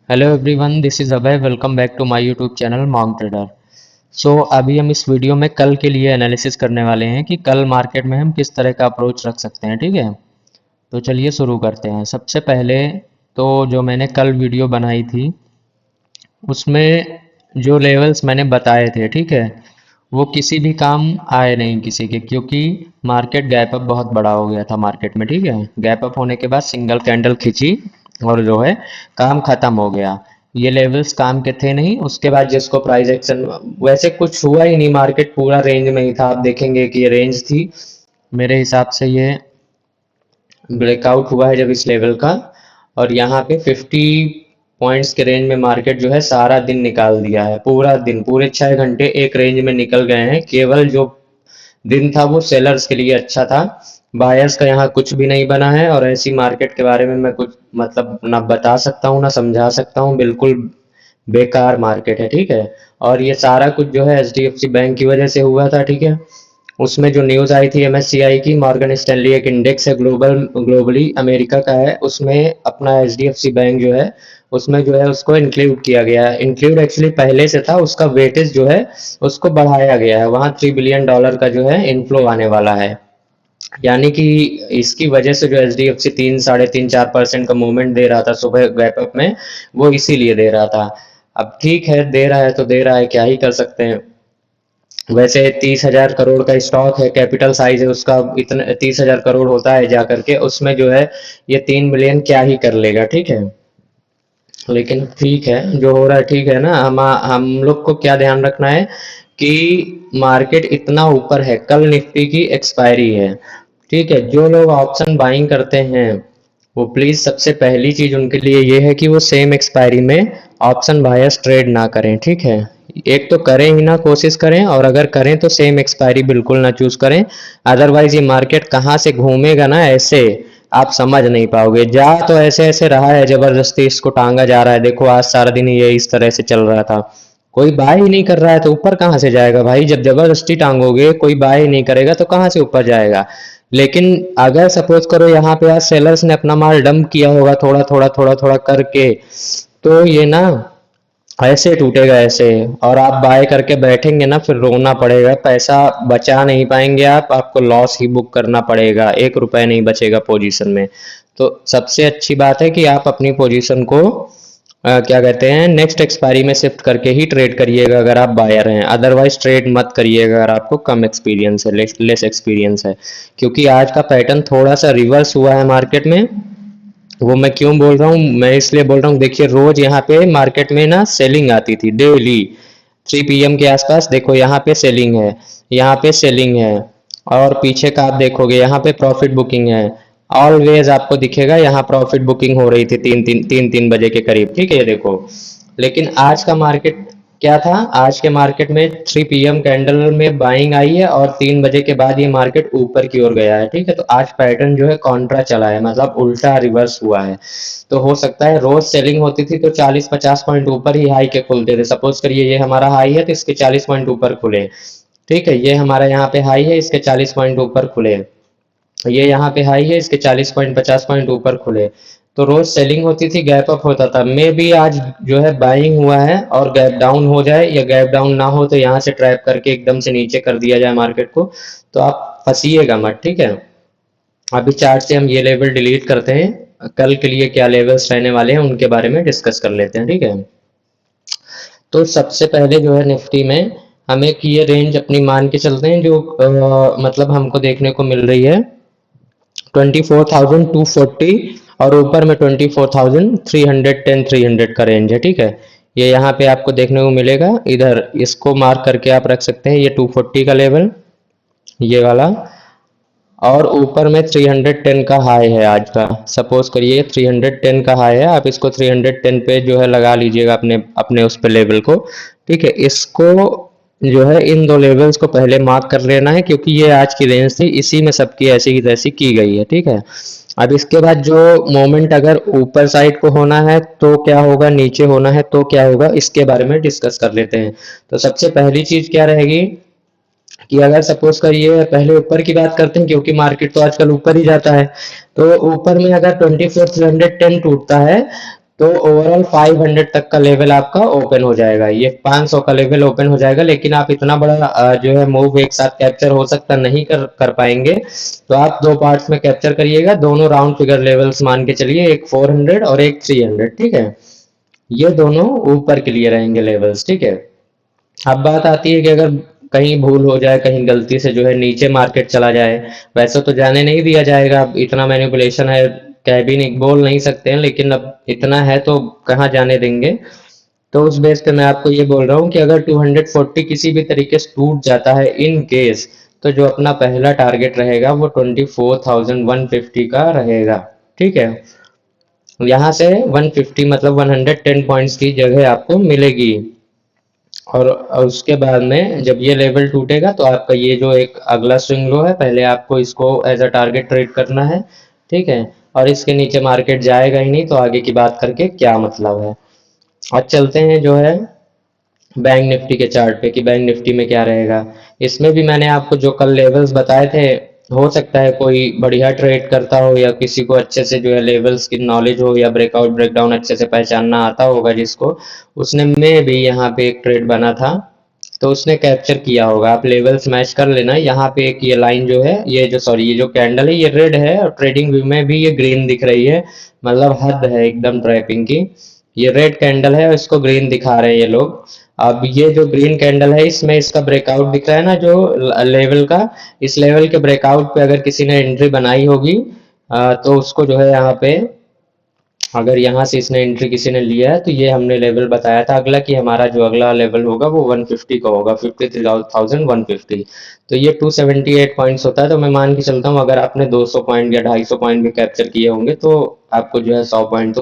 Hello everyone, this is Abhay. Welcome back to my YouTube channel monk trader. So अभी हम इस video में कल के लिए एनालिसिस करने वाले हैं कि कल मार्केट में हम किस तरह का अप्रोच रख सकते हैं। ठीक है, तो चलिए शुरू करते हैं। सबसे पहले तो जो मैंने कल वीडियो बनाई थी उसमें जो लेवल्स मैंने बताए थे, ठीक है, वो किसी भी काम आए नहीं किसी के, क्योंकि मार्केट गैप अप बहुत बड़ा हो गया था मार्केट में। ठीक है, गैप अप होने के बाद सिंगल कैंडल खींची और जो है काम खत्म हो गया। ये लेवल्स काम के थे नहीं। उसके बाद जिसको प्राइस एक्शन, वैसे कुछ हुआ ही नहीं, मार्केट पूरा रेंज में ही था। आप देखेंगे कि ये रेंज थी, मेरे हिसाब से ये ब्रेकआउट हुआ है जब इस लेवल का, और यहाँ पे 50 पॉइंट्स के रेंज में मार्केट जो है सारा दिन निकाल दिया है। पूरा दिन, पूरे 6 घंटे एक रेंज में निकल गए हैं। केवल जो दिन था वो सेलर्स के लिए अच्छा था, बायर्स का यहाँ कुछ भी नहीं बना है। और ऐसी मार्केट के बारे में मैं कुछ मतलब ना बता सकता हूँ ना समझा सकता हूँ। बिल्कुल बेकार मार्केट है। ठीक है, और ये सारा कुछ जो है एचडीएफसी बैंक की वजह से हुआ था। ठीक है, उसमें जो न्यूज़ आई थी एमएससीआई की, मॉर्गन स्टैनली एक इंडेक्स है, ग्लोबली अमेरिका का है, उसमें अपना एचडीएफसी बैंक जो है उसमें जो है उसको इंक्लूड किया गया है। इंक्लूड एक्चुअली पहले से था, उसका वेटेज जो है उसको बढ़ाया गया है। वहाँ $3 बिलियन का जो है इनफ्लो आने वाला है। यानी कि इसकी वजह से जो एचडीएफसी 3 साढ़े 3 4% का मूवमेंट दे रहा था सुबह गैप अप में, वो इसीलिए दे रहा था। अब ठीक है, दे रहा है तो दे रहा है, क्या ही कर सकते हैं। वैसे 30,000 करोड़ का स्टॉक है, कैपिटल साइज है उसका, इतना 30,000 करोड़ होता है जा करके, उसमें जो है ये 3 बिलियन क्या ही कर लेगा। ठीक है, लेकिन ठीक है, जो हो रहा है ठीक है ना। हम लोग को क्या ध्यान रखना है कि मार्केट इतना ऊपर है, कल निफ्टी की एक्सपायरी है। ठीक है, जो लोग ऑप्शन बाइंग करते हैं वो प्लीज, सबसे पहली चीज उनके लिए ये है कि वो सेम एक्सपायरी में ऑप्शन बायर्स ट्रेड ना करें। ठीक है, एक तो करें ही ना, कोशिश करें, और अगर करें तो सेम एक्सपायरी बिल्कुल ना चूज करें। अदरवाइज ये मार्केट कहाँ से घूमेगा ना, ऐसे आप समझ नहीं पाओगे। जा तो ऐसे ऐसे रहा है, जबरदस्ती इसको टांगा जा रहा है। देखो आज सारा दिन ये इस तरह से चल रहा था, कोई बाय ही नहीं कर रहा है, तो ऊपर कहाँ से जाएगा भाई। जब जबरदस्ती टांगोगे, कोई बाय ही नहीं करेगा, तो कहाँ से ऊपर जाएगा। लेकिन अगर सपोज करो यहाँ पे आज सेलर्स ने अपना माल डंप किया होगा थोड़ा थोड़ा थोड़ा थोड़ा करके, तो ये ना ऐसे टूटेगा ऐसे, और आप बाय करके बैठेंगे ना, फिर रोना पड़ेगा। पैसा बचा नहीं पाएंगे आप, आपको लॉस ही बुक करना पड़ेगा, 1 रुपए नहीं बचेगा पोजीशन में। तो सबसे अच्छी बात है कि आप अपनी पोजीशन को क्या कहते हैं, नेक्स्ट एक्सपायरी में शिफ्ट करके ही ट्रेड करिएगा अगर आप बायर हैं। अदरवाइज ट्रेड मत करिएगा अगर आपको कम एक्सपीरियंस है, लेस एक्सपीरियंस है। क्योंकि आज का पैटर्न थोड़ा सा रिवर्स हुआ है मार्केट में। वो मैं क्यों बोल रहा हूँ, मैं इसलिए बोल रहा हूँ, देखिए रोज यहाँ पे मार्केट में ना सेलिंग आती थी डेली 3 PM के आसपास। देखो यहाँ पे सेलिंग है, यहाँ पे सेलिंग है, और पीछे का आप देखोगे यहाँ पे प्रॉफिट बुकिंग है। ऑलवेज आपको दिखेगा यहाँ प्रॉफिट बुकिंग हो रही थी 3 3 बजे के करीब। ठीक है, ये देखो। लेकिन आज का मार्केट क्या था, आज के मार्केट में 3 PM कैंडल में बाइंग आई है, और 3 बजे के बाद ये मार्केट ऊपर की ओर गया है। ठीक है, तो आज पैटर्न जो है कॉन्ट्रा चला है, मतलब उल्टा रिवर्स हुआ है। तो हो सकता है रोज सेलिंग होती थी तो 40-50 पॉइंट ऊपर ही हाई के खुलते थे। सपोज करिए ये हमारा हाई है तो इसके 40 पॉइंट ऊपर खुले। ठीक है, ये हमारा यहाँ पे हाई है, इसके 40 पॉइंट ऊपर खुले। ये यहाँ पे हाई है, इसके 40 पॉइंट 50 पॉइंट ऊपर खुले। तो रोज सेलिंग होती थी, गैप अप होता था। मे भी आज जो है बाइंग हुआ है और गैप डाउन हो जाए, या गैप डाउन ना हो तो यहाँ से ट्रैप करके एकदम से नीचे कर दिया जाए मार्केट को, तो आप फंसीएगा मत। ठीक है, अभी चार्ट से हम ये लेवल डिलीट करते हैं, कल के लिए क्या लेवल्स रहने वाले हैं उनके बारे में डिस्कस कर लेते हैं। ठीक है, तो सबसे पहले जो है निफ्टी में हमें कि ये रेंज अपनी मान के चलते हैं, जो मतलब हमको देखने को मिल रही है 24,240, और ऊपर में 24,310 300 का रेंज है। ठीक है, ये यहाँ पे आपको देखने को मिलेगा, इधर इसको मार्क करके आप रख सकते हैं, ये 240 का लेवल, ये वाला। और ऊपर में 310 का हाई है आज का। सपोज करिए 310 का हाई है, आप इसको 310 पे जो है लगा लीजिएगा अपने अपने उस पे लेवल को। ठीक है, इसको जो है इन दो लेवल्स को पहले मार्क कर लेना है, क्योंकि ये आज की रेंज थी, इसी में सबकी ऐसी की तैसी की गई है। ठीक है, अब इसके बाद जो मोमेंट अगर ऊपर साइड को होना है तो क्या होगा, नीचे होना है तो क्या होगा, इसके बारे में डिस्कस कर लेते हैं। तो सबसे पहली चीज क्या रहेगी कि अगर सपोज करिए, पहले ऊपर की बात करते हैं क्योंकि मार्केट तो आजकल ऊपर ही जाता है। तो ऊपर में अगर 24,310 टूटता है तो ओवरऑल 500 तक का लेवल आपका ओपन हो जाएगा, ये 500 का लेवल ओपन हो जाएगा। लेकिन आप इतना बड़ा जो है मूव एक साथ कैप्चर हो सकता नहीं कर पाएंगे, तो आप दो पार्ट्स में कैप्चर करिएगा। दोनों राउंड फिगर लेवल्स मान के चलिए, एक 400 और एक 300, ठीक है। ये दोनों ऊपर के लिए रहेंगे लेवल्स, ठीक है। अब बात आती है कि अगर कहीं भूल हो जाए, कहीं गलती से जो है नीचे मार्केट चला जाए, वैसे तो जाने नहीं दिया जाएगा, अब इतना मैनिपुलेशन है, कह भी नहीं बोल नहीं सकते हैं, लेकिन अब इतना है तो कहाँ जाने देंगे। तो उस बेस पे मैं आपको ये बोल रहा हूँ कि अगर 240 किसी भी तरीके से टूट जाता है इन केस, तो जो अपना पहला टारगेट रहेगा वो 24,150 का रहेगा, ठीक है। यहाँ से 150 मतलब 110 पॉइंट्स की जगह आपको मिलेगी। और उसके बाद में जब ये लेवल टूटेगा तो आपका ये जो एक अगला स्विंग लो है, पहले आपको इसको एज अ टारगेट ट्रेड करना है, ठीक है। और इसके नीचे मार्केट जाएगा ही नहीं तो आगे की बात करके क्या मतलब है। आज चलते हैं जो है बैंक निफ्टी के चार्ट पे कि बैंक निफ्टी में क्या रहेगा। इसमें भी मैंने आपको जो कल लेवल्स बताए थे, हो सकता है कोई बढ़िया ट्रेड करता हो या किसी को अच्छे से जो है लेवल्स की नॉलेज हो या ब्रेकआउट ब्रेकडाउन अच्छे से पहचानना आता होगा जिसको, उसने में भी यहाँ पे एक ट्रेड बना था तो उसने कैप्चर किया होगा। आप लेवल्स मैच कर लेना। यहाँ पे एक ये लाइन जो है, ये जो सॉरी ये जो कैंडल है ये रेड है और ट्रेडिंग व्यू में भी ये ग्रीन दिख रही है, मतलब हद है एकदम ट्रैपिंग की। ये रेड कैंडल है और इसको ग्रीन दिखा रहे हैं ये लोग। अब ये जो ग्रीन कैंडल है इसमें इसका ब्रेकआउट दिख रहा है ना जो लेवल का, इस लेवल के ब्रेकआउट पे अगर किसी ने एंट्री बनाई होगी तो उसको जो है यहाँ पे, अगर यहाँ से इसने एंट्री किसी ने लिया है तो ये हमने लेवल बताया था अगला कि हमारा जो अगला लेवल होगा वो 150 का होगा, 53,150। तो ये 278 पॉइंट्स होता है। तो मैं मान के चलता हूँ अगर आपने 200 पॉइंट या 250 पॉइंट भी कैप्चर किए होंगे तो आपको जो है 100 पॉइंट तो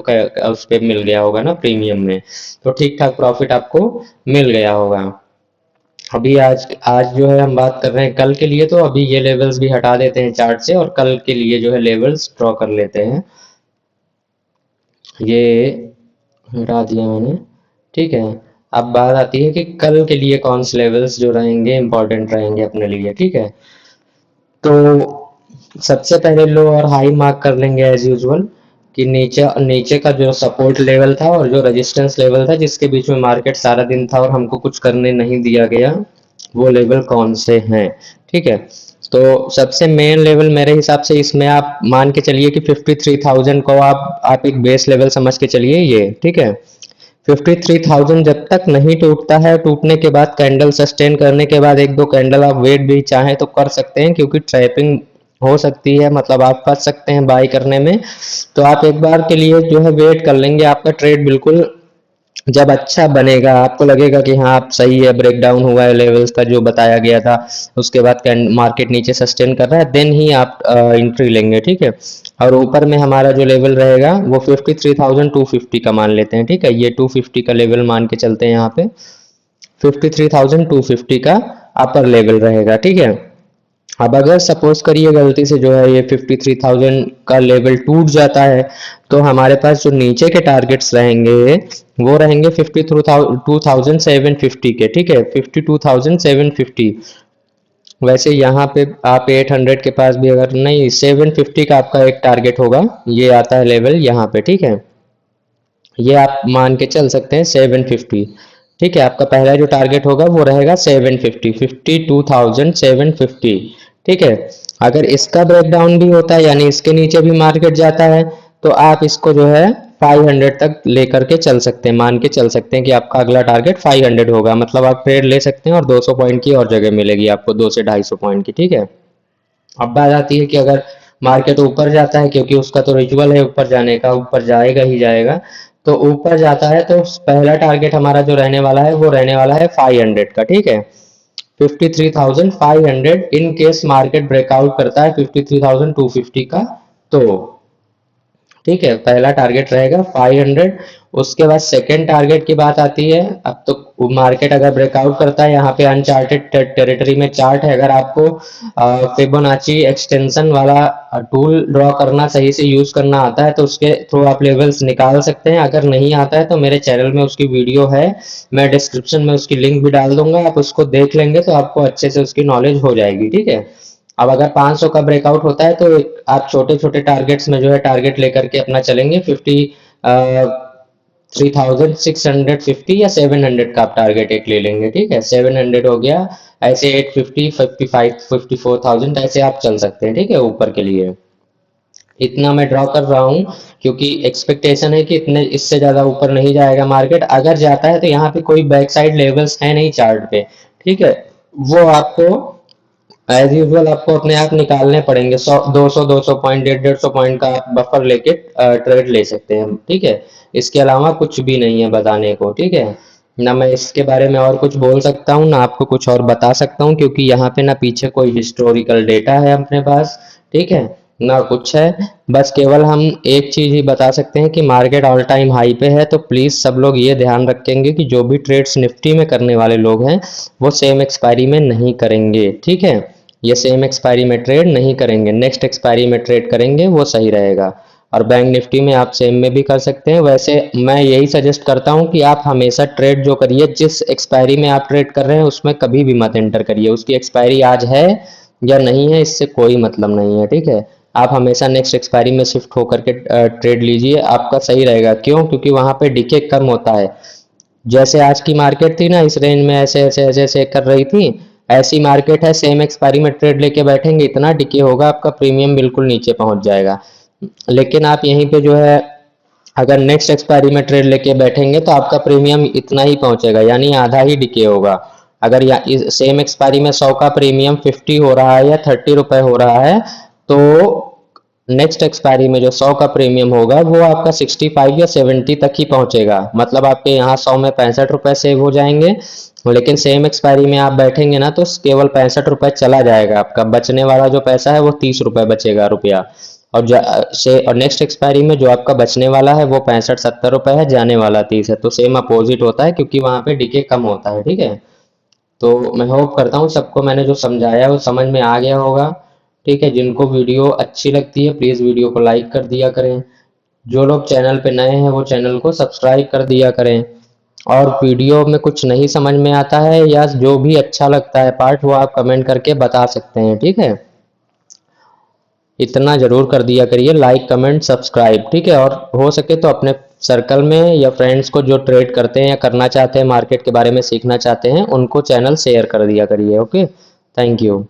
उस पर मिल गया होगा ना प्रीमियम में, तो ठीक ठाक प्रॉफिट आपको मिल गया होगा। अभी आज आज जो है हम बात कर रहे हैं कल के लिए, तो अभी ये लेवल्स भी हटा देते हैं चार्ट से और कल के लिए जो है लेवल्स ड्रॉ कर लेते हैं। ये हटा दिया मैंने, ठीक है। अब बात आती है कि कल के लिए कौन से लेवल्स जो रहेंगे इंपॉर्टेंट रहेंगे अपने लिए, ठीक है। तो सबसे पहले लो और हाई मार्क कर लेंगे एज यूजुअल कि नीचे नीचे का जो सपोर्ट लेवल था और जो रेजिस्टेंस लेवल था जिसके बीच में मार्केट सारा दिन था और हमको कुछ करने नहीं दिया गया, वो लेवल कौन से हैं, ठीक है। तो सबसे मेन लेवल मेरे हिसाब से इसमें आप मान के चलिए कि 53,000 को आप एक बेस लेवल समझ के चलिए ये, ठीक है। 53,000 जब तक नहीं टूटता है, टूटने के बाद कैंडल सस्टेन करने के बाद एक दो कैंडल आप वेट भी चाहें तो कर सकते हैं क्योंकि ट्रैपिंग हो सकती है, मतलब आप फंस सकते हैं बाई करने में। तो आप एक बार के लिए जो है वेट कर लेंगे, आपका ट्रेड बिल्कुल जब अच्छा बनेगा आपको लगेगा कि हाँ आप सही है, ब्रेकडाउन हुआ है लेवल्स का जो बताया गया था, उसके बाद मार्केट नीचे सस्टेन कर रहा है, देन ही आप एंट्री लेंगे, ठीक है। और ऊपर में हमारा जो लेवल रहेगा वो 53,250 का मान लेते हैं, ठीक है। ये 250 का लेवल मान के चलते हैं, यहाँ पे 53,250 का अपर लेवल रहेगा, ठीक है। अब अगर सपोज करिए गलती से जो है ये 53,000 का लेवल टूट जाता है तो हमारे पास जो नीचे के टारगेट्स रहेंगे वो रहेंगे 52,750 के, ठीक है, 52,750। वैसे यहाँ पे आप 800 के पास भी अगर नहीं, 750 का आपका एक टारगेट होगा, ये आता है लेवल यहाँ पे, ठीक है। ये आप मान के चल सकते हैं 750, ठीक है। आपका पहला जो टारगेट होगा वो रहेगा 750, 52,750, ठीक है। अगर इसका ब्रेकडाउन भी होता है यानी इसके नीचे भी मार्केट जाता है तो आप इसको जो है 500 तक लेकर के चल सकते हैं, मान के चल सकते हैं कि आपका अगला टारगेट 500 होगा, मतलब आप ट्रेड ले सकते हैं और 200 पॉइंट की और जगह मिलेगी आपको, 2 से 250 पॉइंट की, ठीक है। अब बात आती है कि अगर मार्केट ऊपर जाता है, क्योंकि उसका तो रिचुअल है ऊपर जाने का, ऊपर जाएगा ही जाएगा, तो ऊपर जाता है तो पहला टारगेट हमारा जो रहने वाला है वो रहने वाला है 500 का, ठीक है। 53,500 इन केस मार्केट ब्रेकआउट करता है 53,250 का, तो ठीक है पहला टारगेट रहेगा 500। उसके बाद सेकेंड टारगेट की बात आती है, अब तो मार्केट अगर ब्रेकआउट करता है, यहाँ पे अनचार्टेड टेरिटरी में चार्ट है, अगर आपको फिबोनाची एक्सटेंशन वाला टूल ड्रॉ करना सही से यूज करना आता है तो उसके थ्रू आप लेवल्स निकाल सकते हैं। अगर नहीं आता है तो मेरे चैनल में उसकी वीडियो है, मैं डिस्क्रिप्शन में उसकी लिंक भी डाल दूंगा, आप उसको देख लेंगे तो आपको अच्छे से उसकी नॉलेज हो जाएगी, ठीक है। अब अगर 500 का ब्रेकआउट होता है तो आप छोटे छोटे टारगेट्स में जो है टारगेट लेकर के अपना चलेंगे। 3650 या 700 का आप टारगेट एक ले लेंगे, ठीक है। 700 हो गया, ऐसे 850, 55, 54,000 ऐसे आप चल सकते हैं, ठीक है, ऊपर के लिए। इतना मैं ड्रॉ कर रहा हूँ क्योंकि एक्सपेक्टेशन है कि इतने इससे ज़्यादा ऊपर नहीं जाएगा मार्केट। अगर जाता है तो यहाँ पे कोई बैक साइड लेवल्स है नहीं चार्ट पे, ठीक है। वो आपको एज यूजुअल आपको अपने आप निकालने पड़ेंगे। 100, 200, 200 पॉइंट, 150 पॉइंट का आप बफर लेके ट्रेड ले सकते हैं, ठीक है। इसके अलावा कुछ भी नहीं है बताने को, ठीक है। ना मैं इसके बारे में और कुछ बोल सकता हूँ, ना आपको कुछ और बता सकता हूँ, क्योंकि यहाँ पे ना पीछे कोई हिस्टोरिकल डेटा है अपने पास, ठीक है, ना कुछ है। बस केवल हम एक चीज ही बता सकते हैं कि मार्केट ऑल टाइम हाई पे है। तो प्लीज सब लोग ये ध्यान रखेंगे कि जो भी ट्रेड्स निफ्टी में करने वाले लोग हैं वो सेम एक्सपायरी में नहीं करेंगे, ठीक है। ये सेम एक्सपायरी में ट्रेड नहीं करेंगे, नेक्स्ट एक्सपायरी में ट्रेड करेंगे, वो सही रहेगा। और बैंक निफ्टी में आप सेम में भी कर सकते हैं। वैसे मैं यही सजेस्ट करता हूं कि आप हमेशा ट्रेड जो करिए, जिस एक्सपायरी में आप ट्रेड कर रहे हैं उसमें कभी भी मत एंटर करिए। उसकी एक्सपायरी आज है या नहीं है इससे कोई मतलब नहीं है, ठीक है। आप हमेशा नेक्स्ट एक्सपायरी में शिफ्ट होकर के ट्रेड लीजिए, आपका सही रहेगा। क्यों? क्योंकि वहां पे डीके कम होता है। जैसे आज की मार्केट थी ना, इस रेंज में ऐसे ऐसे ऐसे ऐसे कर रही थी, ऐसी मार्केट है, सेम एक्सपायरी में ट्रेड लेके बैठेंगे, इतना डिके होगा, आपका प्रीमियम बिल्कुल नीचे पहुंच जाएगा। लेकिन आप यहीं पे जो है अगर नेक्स्ट एक्सपायरी में ट्रेड लेके बैठेंगे तो आपका प्रीमियम इतना ही पहुंचेगा, यानी आधा ही डिके होगा। अगर सेम एक्सपायरी में 100 का प्रीमियम 50 हो रहा है या 30 रुपए हो रहा है, तो नेक्स्ट एक्सपायरी में जो 100 का प्रीमियम होगा वो आपका 65 या 70 तक ही पहुंचेगा। मतलब आपके यहाँ 100 में 65 रुपए सेव हो जाएंगे। लेकिन सेम एक्सपायरी में आप बैठेंगे ना तो केवल 65 रुपए चला जाएगा, आपका बचने वाला जो पैसा है वो 30 रुपए बचेगा, रुपया। और नेक्स्ट एक्सपायरी में जो आपका बचने वाला है वो 65-70 रुपए है, जाने वाला 30 है। तो सेम अपोजिट होता है क्योंकि वहां पे डीके कम होता है, ठीक है। तो मैं होप करता हूँ सबको मैंने जो समझाया है वो समझ में आ गया होगा, ठीक है। जिनको वीडियो अच्छी लगती है प्लीज़ वीडियो को लाइक कर दिया करें। जो लोग चैनल पे नए हैं वो चैनल को सब्सक्राइब कर दिया करें। और वीडियो में कुछ नहीं समझ में आता है या जो भी अच्छा लगता है पार्ट, वो आप कमेंट करके बता सकते हैं, ठीक है। इतना जरूर कर दिया करिए, लाइक कमेंट सब्सक्राइब, ठीक है। और हो सके तो अपने सर्कल में या फ्रेंड्स को जो ट्रेड करते हैं या करना चाहते हैं, मार्केट के बारे में सीखना चाहते हैं, उनको चैनल शेयर कर दिया करिए। Okay, thank you.